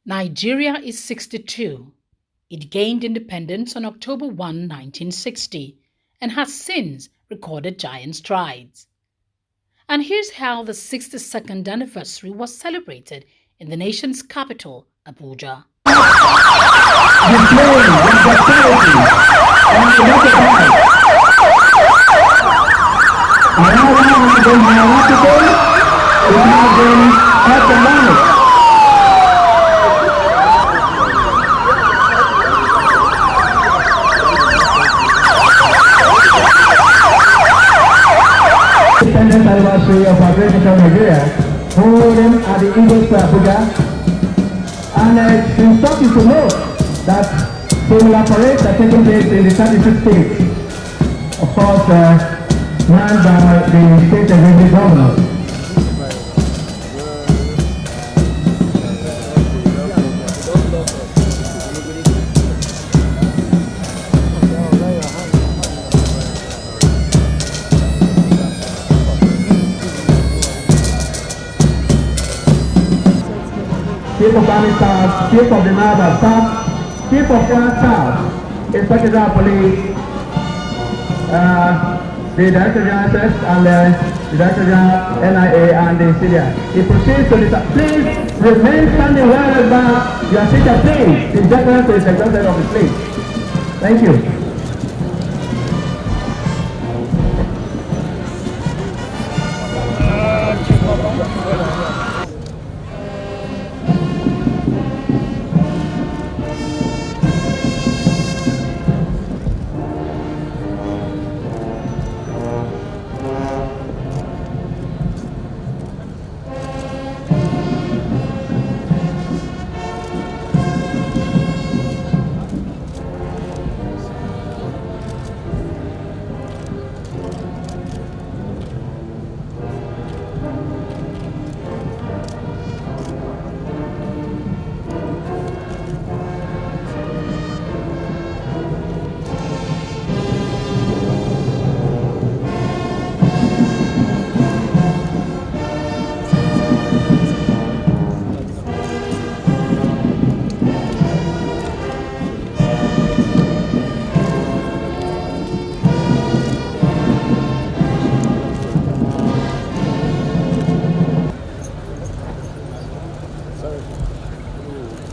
Nigeria is 62. It gained independence on October 1, 1960, and has since recorded giant strides. And here's how the 62nd anniversary was celebrated in the nation's capital, Abuja. Independence anniversary of our great nation Nigeria, holding at the Eagles to Abuja. And it's instructive to note that similar parades are taking place in the 36 states, of course, manned by the state executive governors. Chief of Army Staff, Chief of the Naval Staff, Chief of Air Staff, Inspector General Police, the Director General SS and the Director General NIA and the CDI. He proceeds to the please remain standing wherever you are seated, please, in deference to the secretary of the place. Thank you.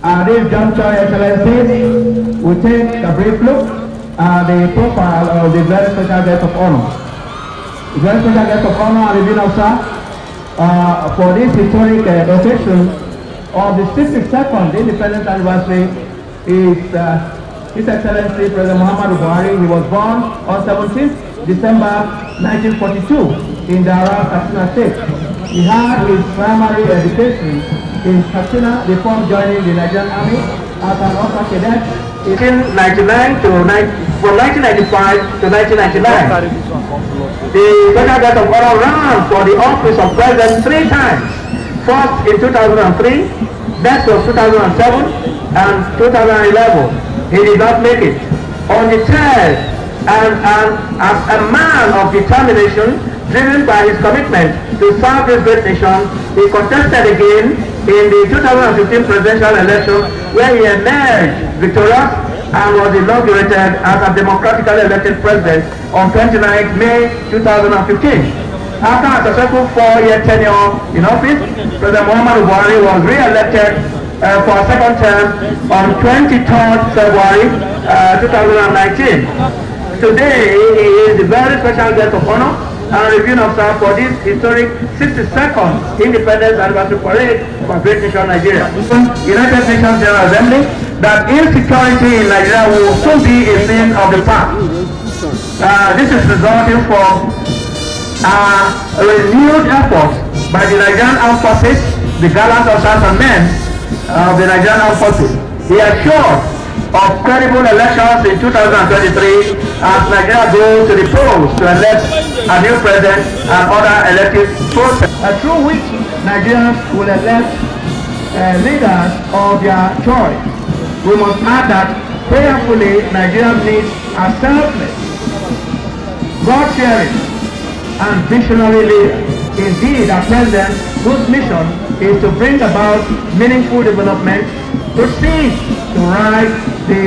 At this juncture, Excellencies, we take a brief look at the profile of the very special guest of honor. The very special guest of honor and reviewing officer for this historic occasion of the 62nd Independence Anniversary is His Excellency President Muhammadu Buhari. He was born on 17th December 1942 in Dara, Katsina State. He had his primary education in Katsina before joining the Nigerian Army as an officer cadet in 1999 from 1995 to 1999. The Special Guest of Honor ran for the office of President 3 times. First in 2003, next was 2007 and 2011. He did not make it. On the third, and as a man of determination, driven by his commitment to serve this great nation, he contested again in the 2015 presidential election, where he emerged victorious and was inaugurated as a democratically elected president on 29 May 2015. After a successful 4-year tenure in office, President Muhammadu Buhari was re-elected for a second term on 23rd February 2019. Today, he is the very special guest of honor and reviewing officer for this historic 62nd Independence Anniversary Parade for Great Nation Nigeria. United Nations General Assembly, that insecurity in Nigeria will soon be a thing of the past. This is resulting from renewed efforts by the Nigerian Armed Forces, the gallant officers and men of the Nigerian Armed Forces. He assured of credible elections in 2023 as Nigeria goes to the polls to elect a new president and other elective process, through which Nigerians will elect leaders of their choice. We must add that prayerfully Nigerians need a selfless, God-fearing and visionary leader. Indeed, a president whose mission is to bring about meaningful development proceed to right the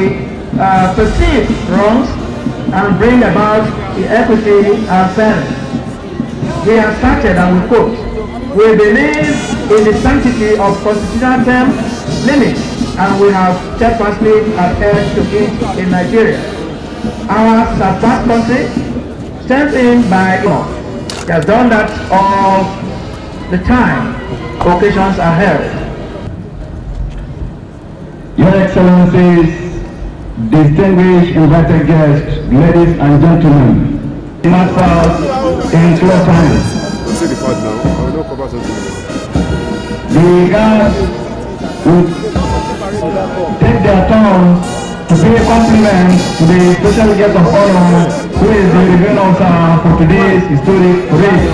perceived wrongs and bring about the equity and fairness. He has started, and we quote, "We believe in the sanctity of constitutional term limits, and we have steadfastly adhered to it in Nigeria. Our vast country, strengthened by law, he has done that all the time occasions are held." Your Excellencies, distinguished invited guests, ladies and gentlemen, matters in clear times. Say the fact now. I will not cover something. The guards will take their turn to pay compliments to the special guest of honor, who is the reviewing officer for today's historic parade.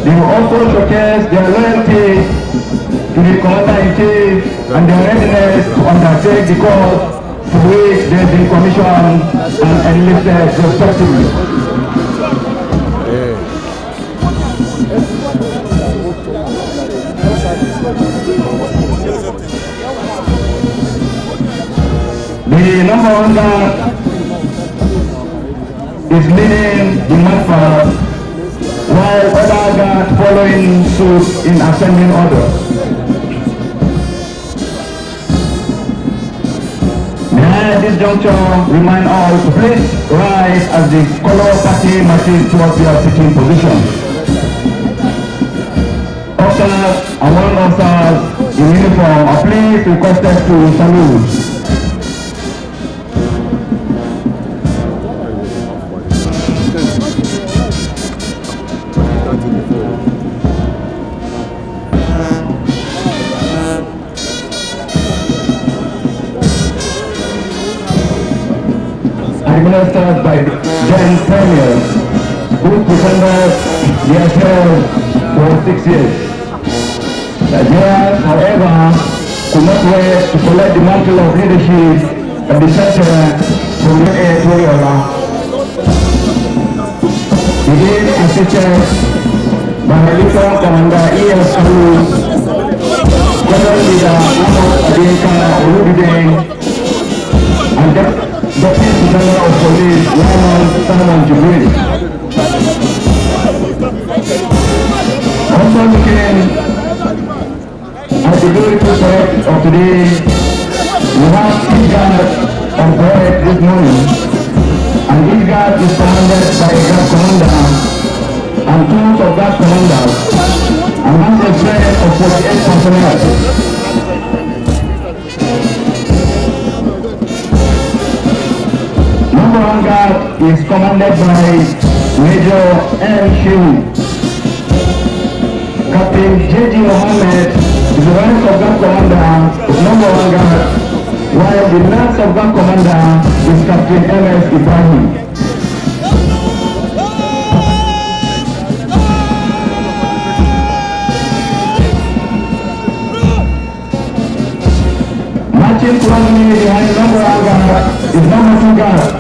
They will also showcase their loyalty to the Commander-in-Chief and their readiness to undertake the cause to which they have been commissioned and enlisted respectively. The number one guard is leading the march path, while other guards following suit in ascending order. May I at this juncture remind all to please rise as the color party marches towards their sitting position. Officers and warrant officers in uniform are please requested to salute. Administered by then premiers, who presented their affairs for 6 years. Nigerians, however, could not wait to collect the mantle of leadership at the center from the editorial. He is assisted by Lieutenant Commander E.S. Kalu, General Leader Amos Adinka Olubide, and Deputy General of Police Simon Jibril. Also looking at the beautiful parade of today, we have each guard on parade this morning, and each guard is commanded by a guard commander and two of guard commanders, and has a train of 48 personnel. Number one guard is commanded by Major M. Shehu. Captain J.G. Mohammed is the rank of guard commander of number one guard, while the lance of guard commander is Captain M.S. Ibrahim. Marching closely behind number one guard is number two guard,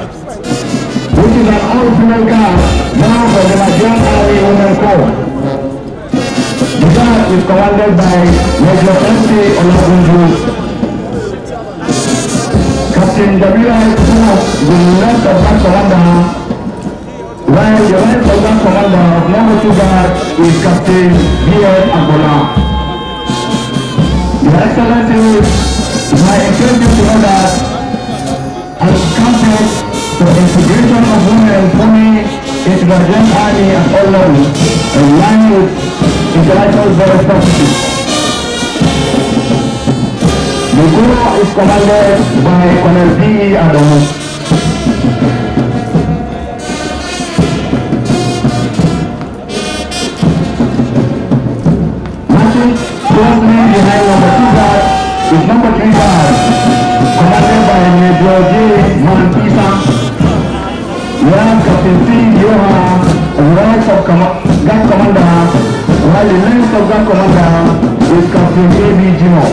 which is an all-female guard now for the Nigerian Army Women Corps. The guard is commanded by Major M.C. Olagunju. Captain W.I. Smith is the left of guard commander, while the right of guard commander of number two guard is Captain B.S. Agbola. Your Excellencies, I encourage you to know that as campaign for the integration of women forming into the Nigerian Army at all levels, in line with international best practices. The Corps is commanded by Colonel B. Adamu. Marching closely behind number two guard is number three guard, commanded by Major J. Mampisa. We have Captain C. Yoha, right of guard commander, while the left of guard commander is Captain A.B. Jimo.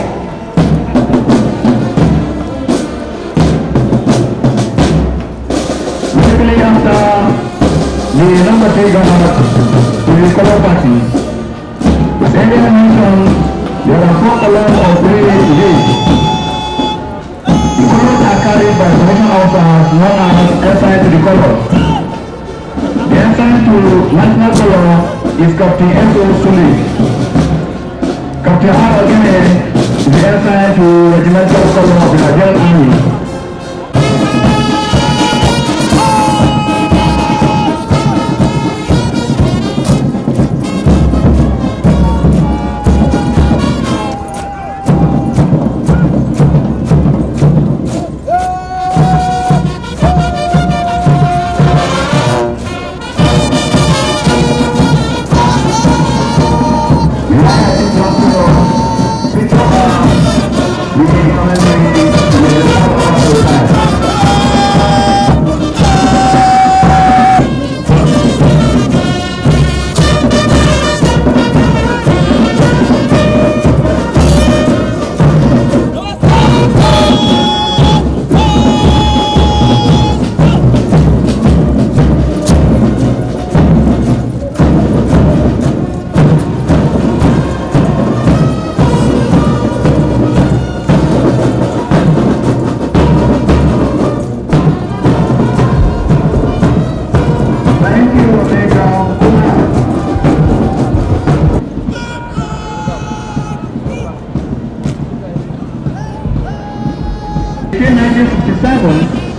Immediately after the number three guard to the color party, as earlier mentioned, Captain Enzo Suli. Captain Arnold Guinea is the assigned to Regimental Column of the Nigerian Army.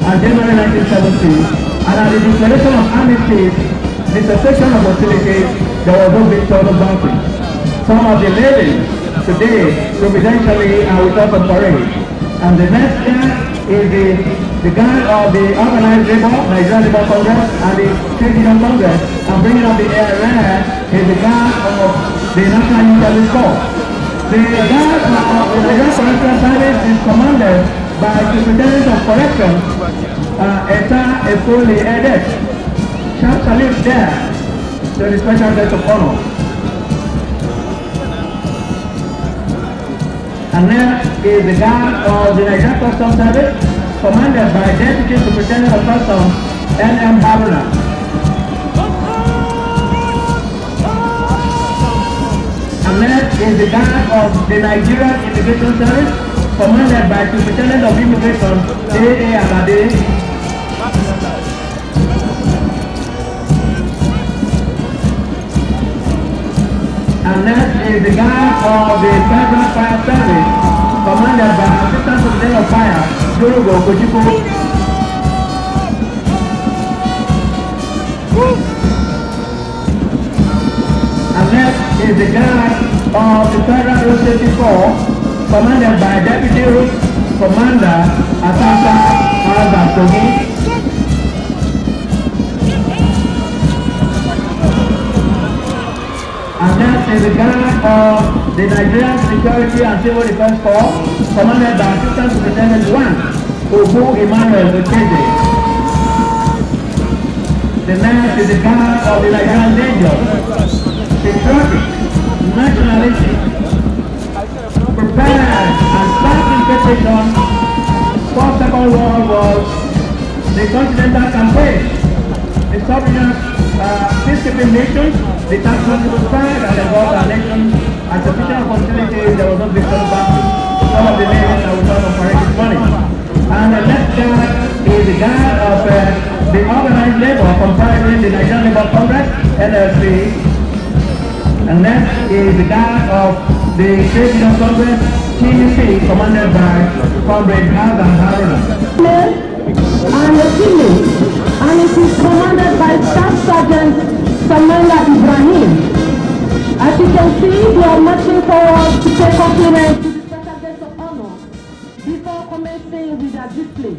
And January 1970, and at the declaration of armistice, the cessation of hostilities, there was no victorious boundary. Some of the ladies today, providentially, are with us on parade. And the next guard is the guard of the Organized Labor, Nigerian Labour Congress, and the Trade Union Congress, and bringing up the air is the guard of the National Youth Service Corps. The guard of the Nigerian Correctional Service is commanded by the Superintendent of Corrections, Eta Efoli Edet. Sharp salute there to the special guest of honor. And next is the guard of the Nigerian Customs Service, commanded by Deputy Superintendent of Customs, N.M. Haruna. And next is the guard of the Nigerian Immigration Service, commanded by Superintendent of Immigration, A.A. Alade. And next is the guard of the Federal Fire Service, commanded by Assistant Superintendent of Fire, Dorogo Kojiko. And next is the guard of the Federal Road Safety Corps, commanded by Deputy Route Commander Atanta Alba. And next is the guard of the Nigerian Security and Civil Defense Corps, commanded by Assistant Superintendent 1, Obu Emmanuel Okeze. The next is the guard of the Nigerian Rangers, patriotic, nationalistic, prepared and start interpretation for Second World War, the Continental Campaign, the sovereign peacekeeping nations, the tax control side, and the world our nation, and sufficient opportunities, there was no victory battle. Some of the nations that we saw on parade this morning. And the next guard is the guard of the Organized Labor, comprising the Nigerian Labour Congress, NLC. And next is the guard of the Trade Union Congress, TUC, commanded by Comrade Hazan Haruna. And the team, and it is commanded by Staff Sergeant Samela Ibrahim. As you can see, we are marching forward to pay compliment to the special guest of honor before commencing with their display.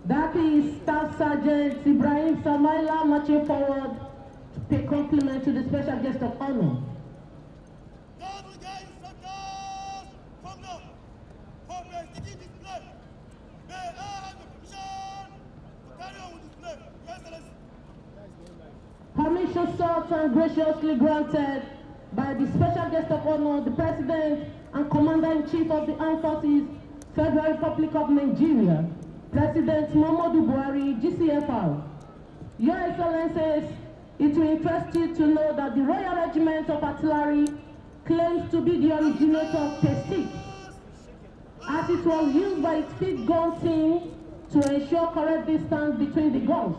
That is Staff Sergeant Ibrahim Samaila marching forward to pay compliment to the special guest of honor. Permission sought and graciously granted by the special guest of honor, the President and Commander-in-Chief of the Armed Forces, Federal Republic of Nigeria, President Muhammadu Buhari, GCFR, Your Excellencies, it will interest you to know that the Royal Regiment of Artillery claims to be the originator of Pestic, as it was used by its field gun team to ensure correct distance between the guns.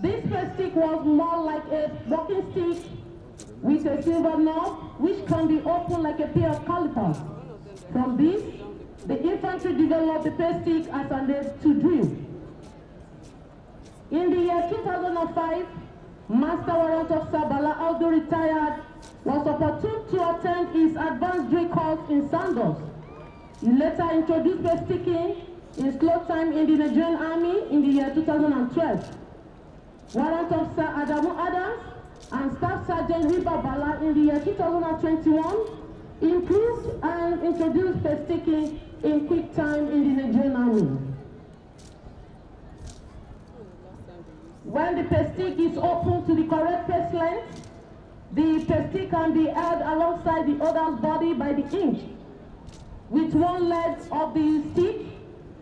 This Pestic was more like a walking stick with a silver knob, which can be opened like a pair of calipers. From this, the infantry developed the Pestic as an aid to drill. In the year 2005, Master Warrant Officer Bala Aldo retired, was opportune to attend his advanced drill course in Sandos. He later introduced pesticking in slow time in the Nigerian Army in the year 2012. Warrant Officer Adamu Adams and Staff Sergeant Riba Bala in the year 2021 improved and introduced pesticking in quick time in the Nigerian Army. When the pestic is opened to the correct pace length, the pestic can be held alongside the other's body by the inch, with one leg of the stick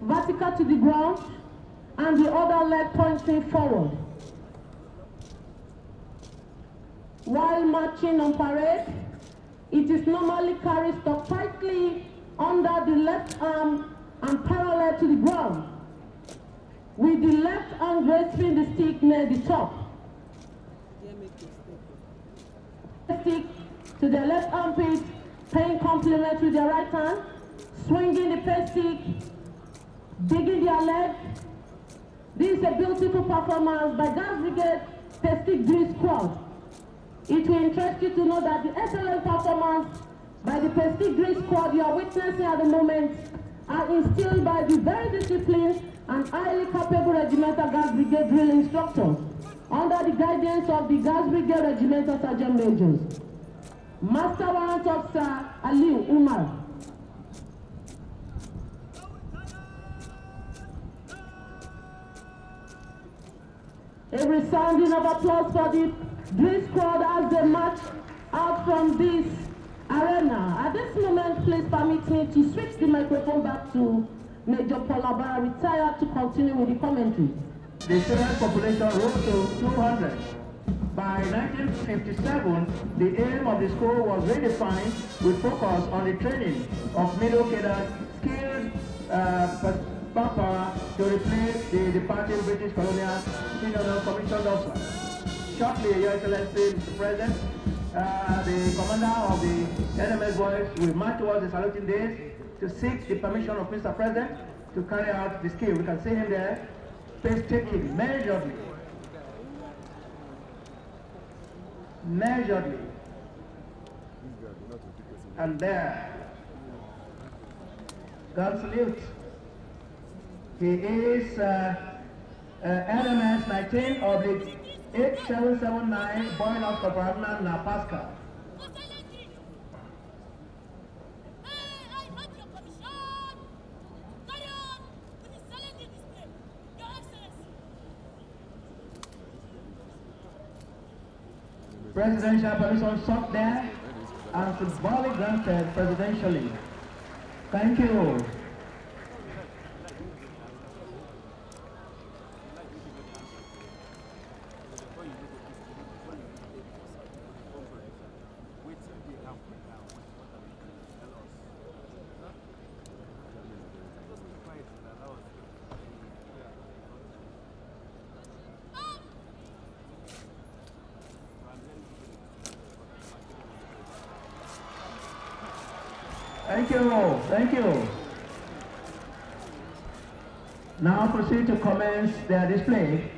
vertical to the ground and the other leg pointing forward. While marching on parade, it is normally carried stuck tightly under the left arm and parallel to the ground, with the left hand grasping the stick near the top. Stick to the left armpit, paying compliment with the right hand, swinging the pestic, digging their leg. This is a beautiful performance by Guards Brigade Pestic Drill Squad. It will interest you to know that the excellent performance by the Pestic Drill Squad you are witnessing at the moment are instilled by the very disciplined and highly capable Regimental Guards Brigade drill instructors under the guidance of the Guards Brigade Regimental Sergeant Majors. Master Warrant Officer Ali Umar. A resounding of applause for the drill squad as they march out from this arena. At this moment, please permit me to switch the microphone back to Major Polabara, retired, to continue with the commentary. The student population rose to 200. By 1957, the aim of the school was redefined with focus on the training of middle cadre skilled manpower to replace the departing British colonial senior commissioned officer. Shortly, Your Excellency, Mr. President, the commander of the NMS boys will march towards the saluting days to seek the permission of Mr. President to carry out the skill. We can see him there, painstaking, measuredly, and there, God salute. He is NMS 19/8779, Boying Out Corporation, Napasca. Presidential permission sought there and symbolic granted presidentially. Thank you. Thank you, thank you. Now proceed to commence their display.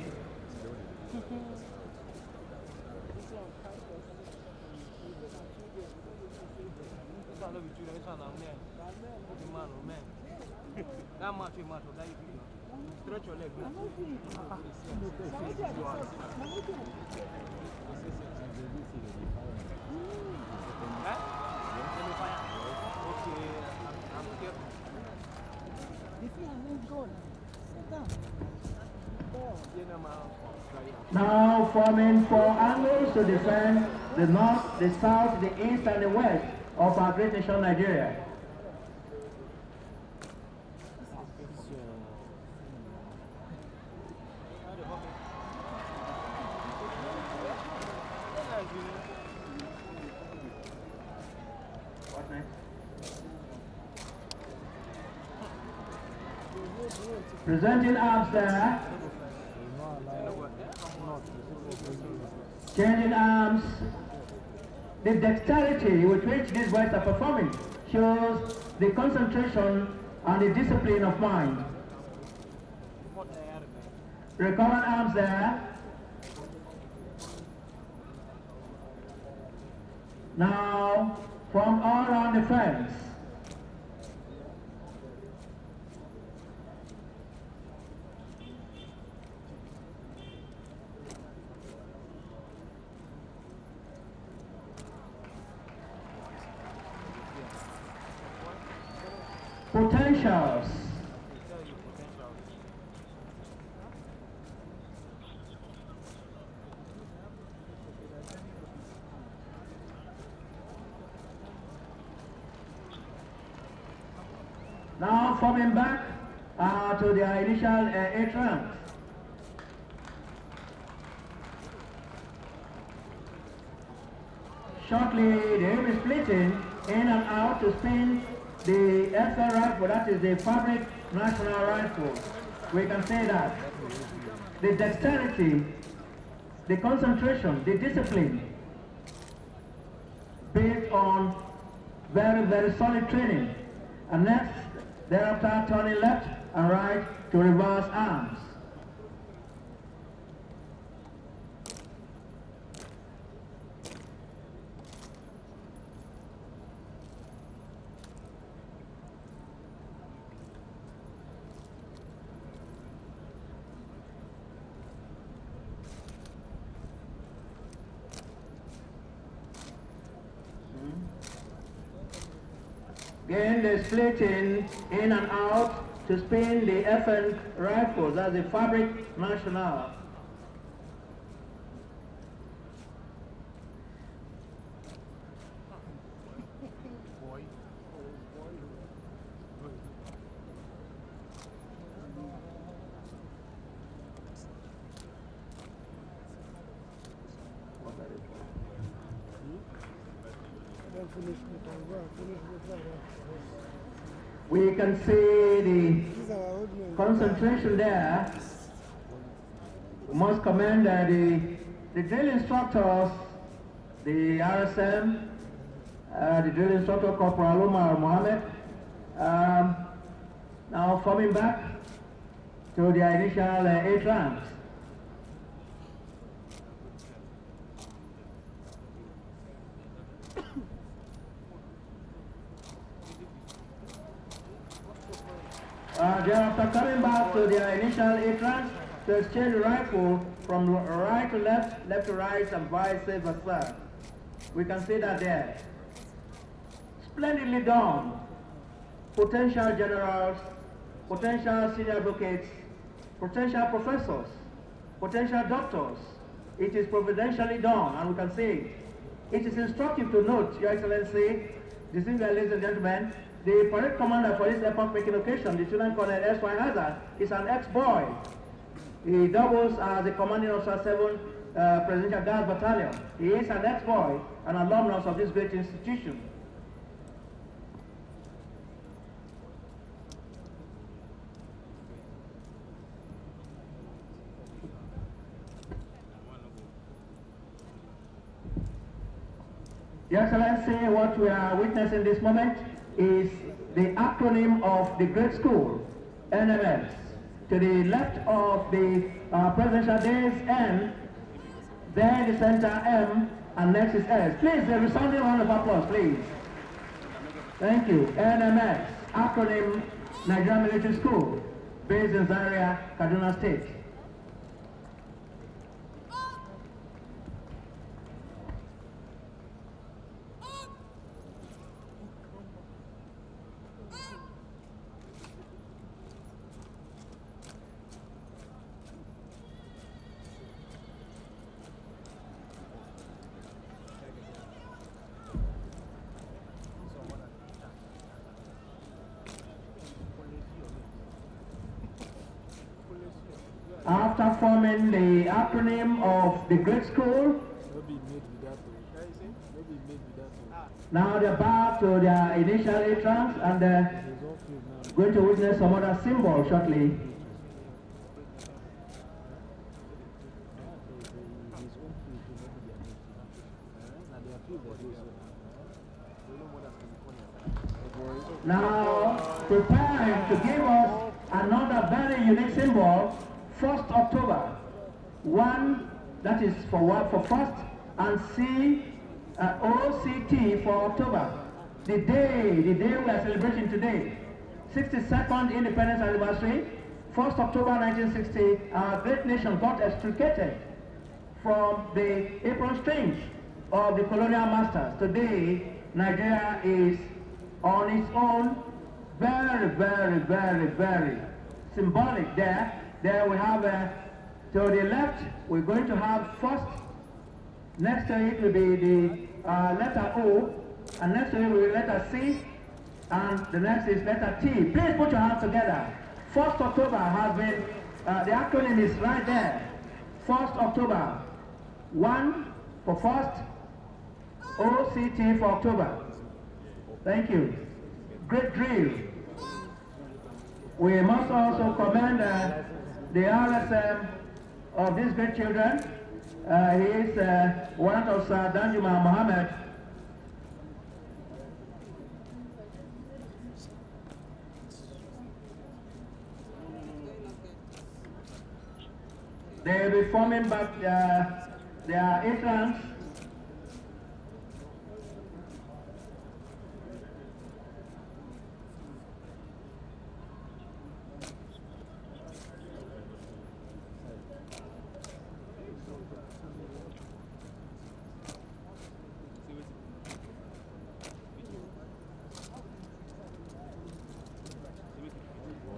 Stretch your leg. Now forming four angles to defend the north, the south, the east, and the west of our great nation, Nigeria. Presenting arms there. Changing arms. The dexterity with which these boys are performing shows the concentration and the discipline of mind. Recovered arms there. Now, from all around the fence. Potentials. Now forming back to their initial 8 rounds. Shortly they will be splitting in and out to spin the FL rifle, that is the Fabric National Rifle. We can say that. The dexterity, the concentration, the discipline, based on very, very solid training. And next, thereafter turning left and right to reverse arms. Again, the splitting in and out to spin the FN rifles, that's the Fabric National. We can see the concentration there. We must commend the drill instructors, the RSM, the drill instructor Corporal Umar Mohammed, now forming back to their initial 8 rounds. Thereafter coming back to their initial 8 rounds to exchange the rifle from right to left, left to right, and vice versa. We can see that there. Splendidly done. Potential generals, potential senior advocates, potential professors, potential doctors. It is providentially done, and we can see it. It is instructive to note, Your Excellency, distinguished ladies and gentlemen, the parade commander for this epoch-making occasion, the Lieutenant Colonel S.Y. Hazard, is an ex-boy. He doubles as the commanding officer 7 Presidential Guard Battalion. He is an ex-boy, an alumnus of this great institution. Your Excellency, what we are witnessing this moment is the acronym of the grade school, NMS. To the left of the presidential days, N, then the center M, and next is S. Please, a resounding round of applause, please. Thank you. NMS, acronym Nigerian Military School, based in Zaria, Kaduna State. After forming the acronym of the grade school, Now they're back to their initial entrance and going to witness some other symbol shortly. Now preparing to give us another very unique symbol, 1st October. One that is for what? For first, and OCT for October. The day we are celebrating today, 62nd Independence Anniversary, 1st October 1960, our great nation got extricated from the apron strings of the colonial masters. Today, Nigeria is on its own, very, very, very, very symbolic there. There we have, to the left, we're going to have first, next to it will be the letter O, and next to it will be letter C, and the next is letter T. Please put your hands together. 1st October has been, the acronym is right there. 1st October, 1 for first, OCT for October. Thank you. Great drill. We must also commend the RSM of these great children. He is one of Danjuma Mohammed. They will be forming back their entrance.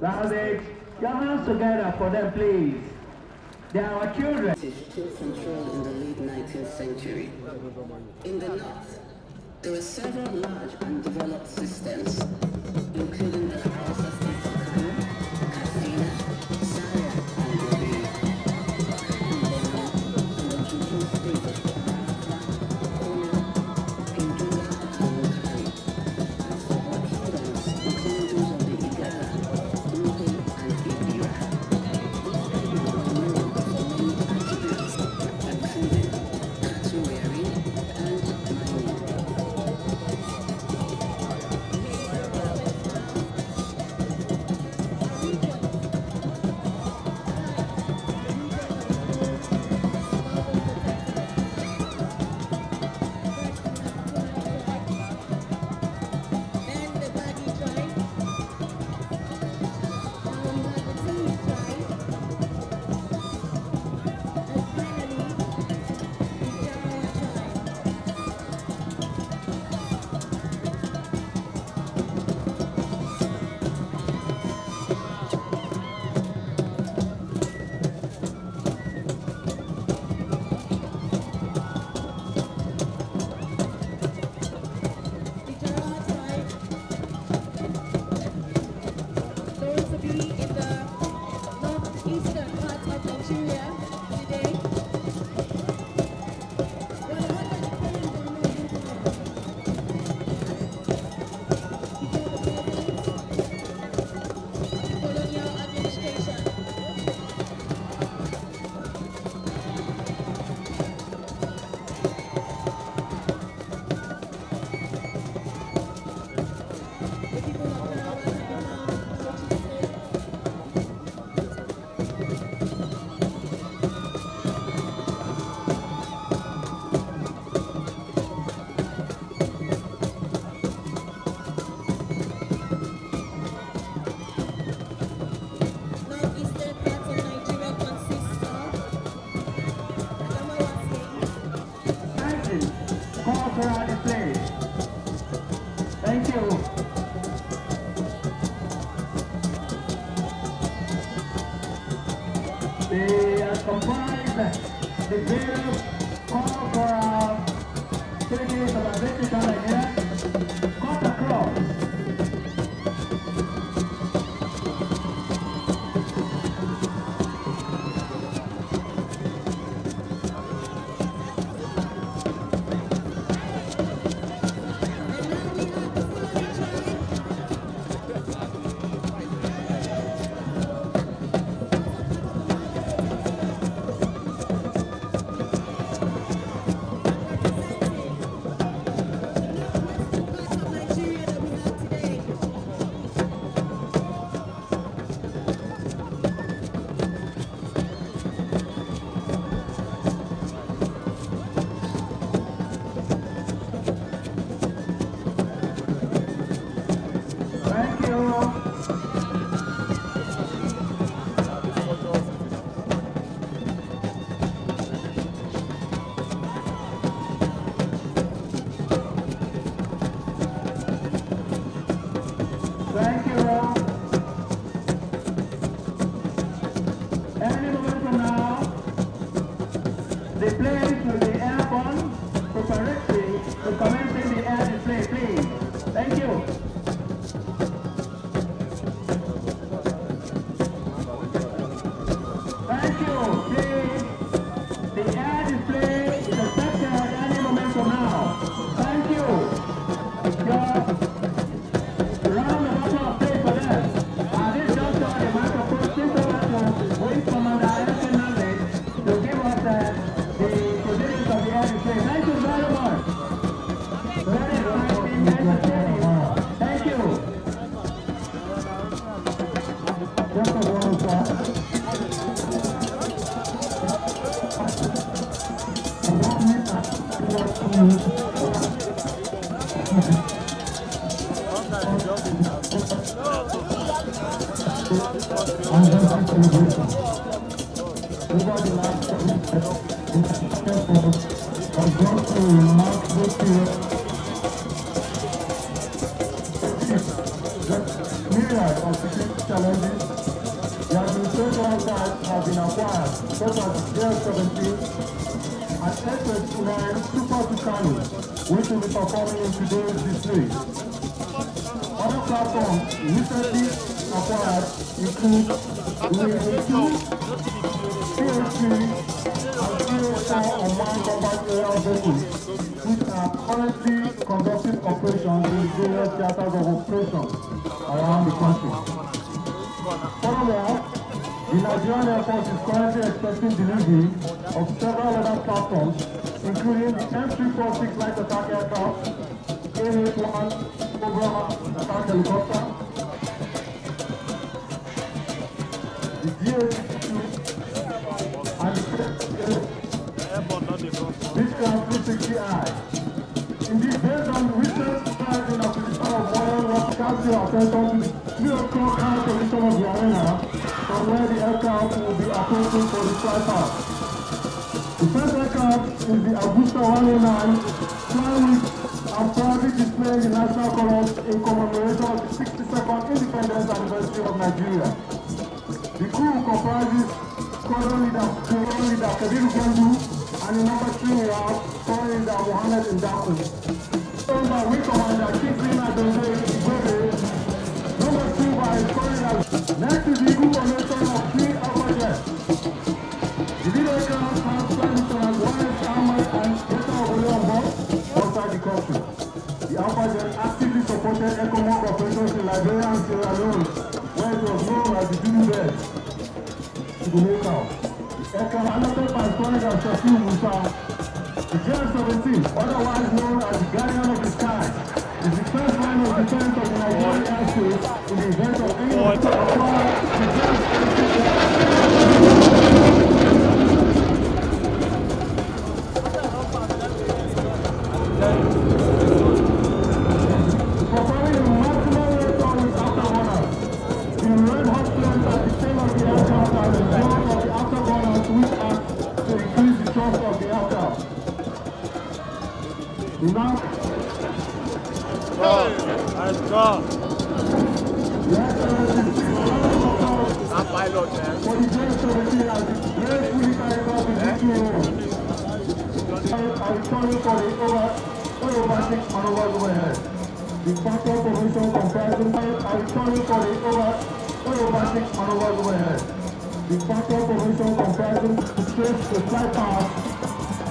Now they, your hands together for them, please. They are our children. Still controlled in the late 19th century. In the north, there were several large undeveloped systems, including the Hausa states of Kano, Katsina, Zaria, and Gobe, and the Juju states of Biafra, Kono, Pindura, and Wukari, and several kingdoms, including those of the Igala, Nupe, and Ibira. Cultural display. Thank you. They comprise the various cultural activities of our British Nigeria cut across. myriad of security challenges, the administration sites have been acquired, such as JS-17 and S-29 Super Tucano, which will be performing in today's display. Other platforms recently acquired include UAV-2, CH-3, and CH-4 unmanned combat aerial vehicles, which are currently conducting operations in various theaters of operations around the country. Furthermore, the Nigerian Air Force is currently expecting delivery of several other platforms, including the M346 light attack aircraft, A81 Cobra attack helicopter, the DA-52, and the Beechcraft 360I. Indeed, based on recent strides in acquisition of modern rocket, cast your attention to the 3 o'clock high position of the arena, from where the aircraft will be approaching for the flight path. The first aircraft is the Abuja 109, flying with and proudly displaying the national colors in commemoration of the 62nd independence anniversary of Nigeria. The crew comprises Squadron Leader Kabiru Gandu, and in number 3 we have Squadron Leader Mohammed Ndaku. Followed by Wing Commander Kingsley Adonde Igwebe. Number 2 by Squadron Leader. Next is the Eagle formation of 3 Alpha jets. The lead aircraft has flight lieutenant Wallace Ahmed and Data Obole on board outside the country. The Alpha jet actively supported ECOMOG operations in Liberia and Sierra Leone, where it was known as the Dudu Bed. To the locale. The aircraft piloted by Squadron Leader Shafiu Musa. The JS-17, otherwise known as the Guardian of the Sky, is the first line of defense of the Nigerian airspace in the event of any performing a maximum rate with afterburners. The red hot flames at the tail of the aircraft are the result of the afterburners, which act to increase the thrust of the aircraft. Now, Let's go. I'm pilot, man. For the JS-17 as the gracefully carried out in victory are returning for the aerobatic maneuvers overhead. The factor formation comprising are returning for the aerobatic maneuvers overhead. The factor formation comprising to trace the flight path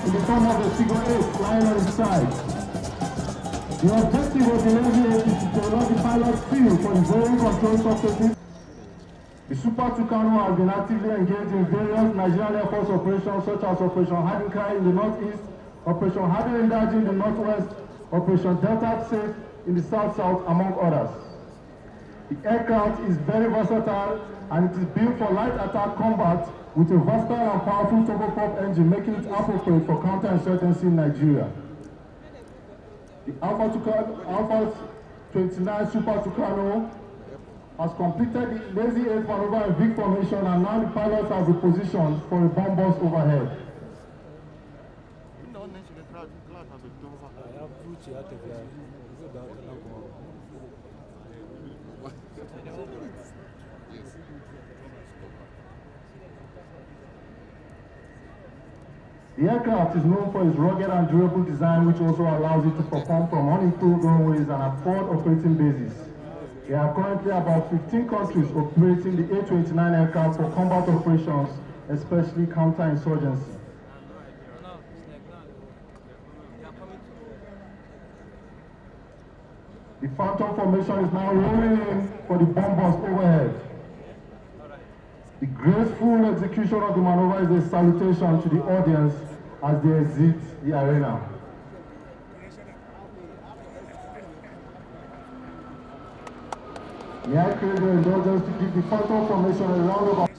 in the form of a figure 8 lying on its side. The objective of the Navy is to develop the pilot's feel for the varying control surfaces. The Super Tucano has been actively engaged in various Nigerian Air Force operations such as Operation Hadinkai in the northeast, Operation Hadirindaji in the northwest, Operation Delta Safe in the south-south, among others. The aircraft is very versatile and it is built for light attack combat with a versatile and powerful turboprop engine, making it appropriate for counterinsurgency in Nigeria. The Alpha 29 Super Tucano has completed the Lazy 8 maneuver in V formation, and now the pilots have repositioned for a bomb burst overhead. The aircraft is known for its rugged and durable design, which also allows it to perform from unimproved runways and at forward operating bases. There are currently about 15 countries operating the A-29 aircraft for combat operations, especially counterinsurgency. The Phantom formation is now rolling in for the bomb burst overhead. The graceful execution of the maneuver is a salutation to the audience as they exit the arena. May I crave your indulgence to give the Phantom formation a round of applause.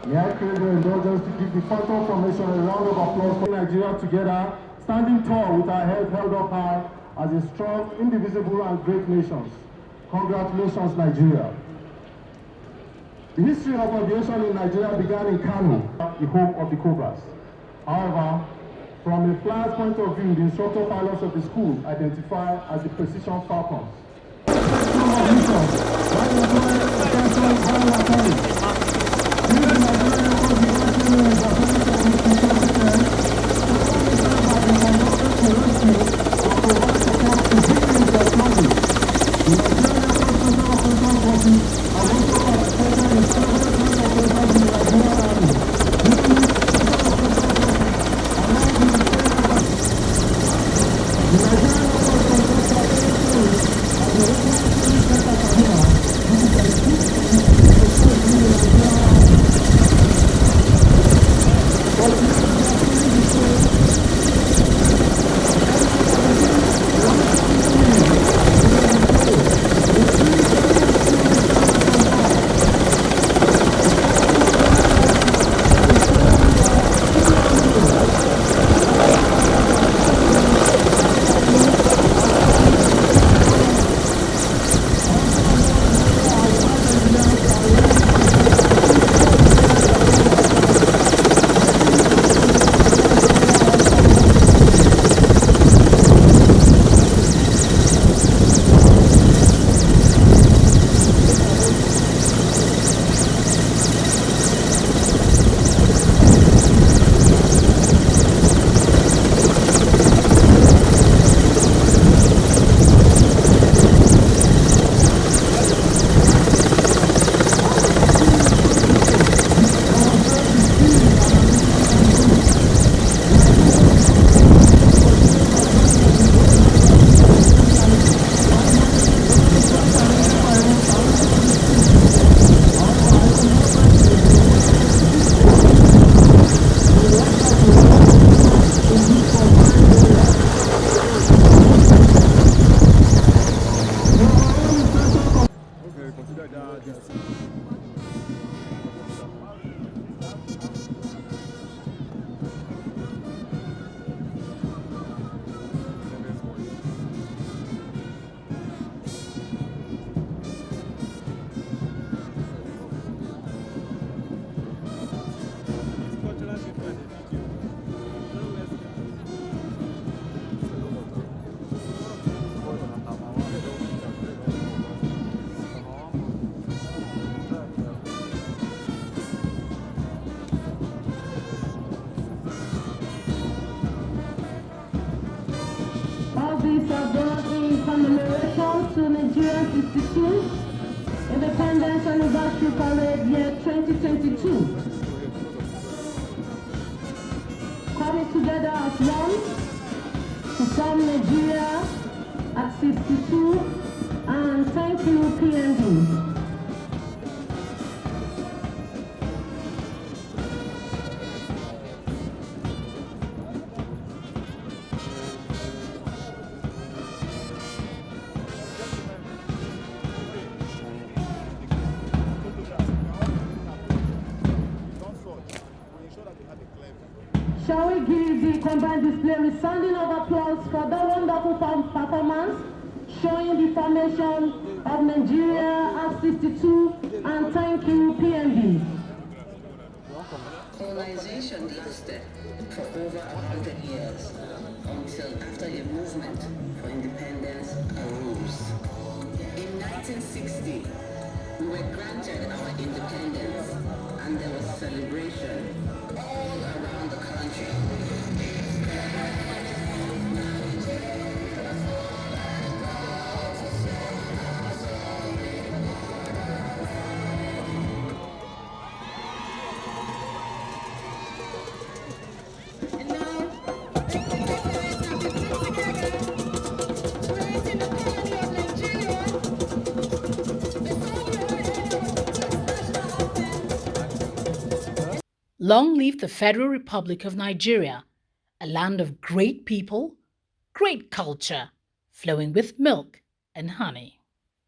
May I crave your indulgence to give the photo formation a round of applause for Nigeria together, standing tall with our heads held up high as a strong, indivisible, and great nation. Congratulations, Nigeria. The history of aviation in Nigeria began in Kano, the home of the Cobras. However, from a flyer's point of view, the instructor pilots of the school identify as the Precision Falcons. These are done in commemoration to Nigeria's 62 Independence Anniversary Parade year 2022. Coming together as one to form Nigeria at 62, and thank you PND. Shall we give the combined display a resounding of applause for the wonderful performance showing the formation of Nigeria at 62, and thank you PNB. Colonization lasted for over 100 years until after a movement for independence arose. In 1960, we were granted our independence and there was celebration all around the country. Long live the Federal Republic of Nigeria, a land of great people, great culture, flowing with milk and honey.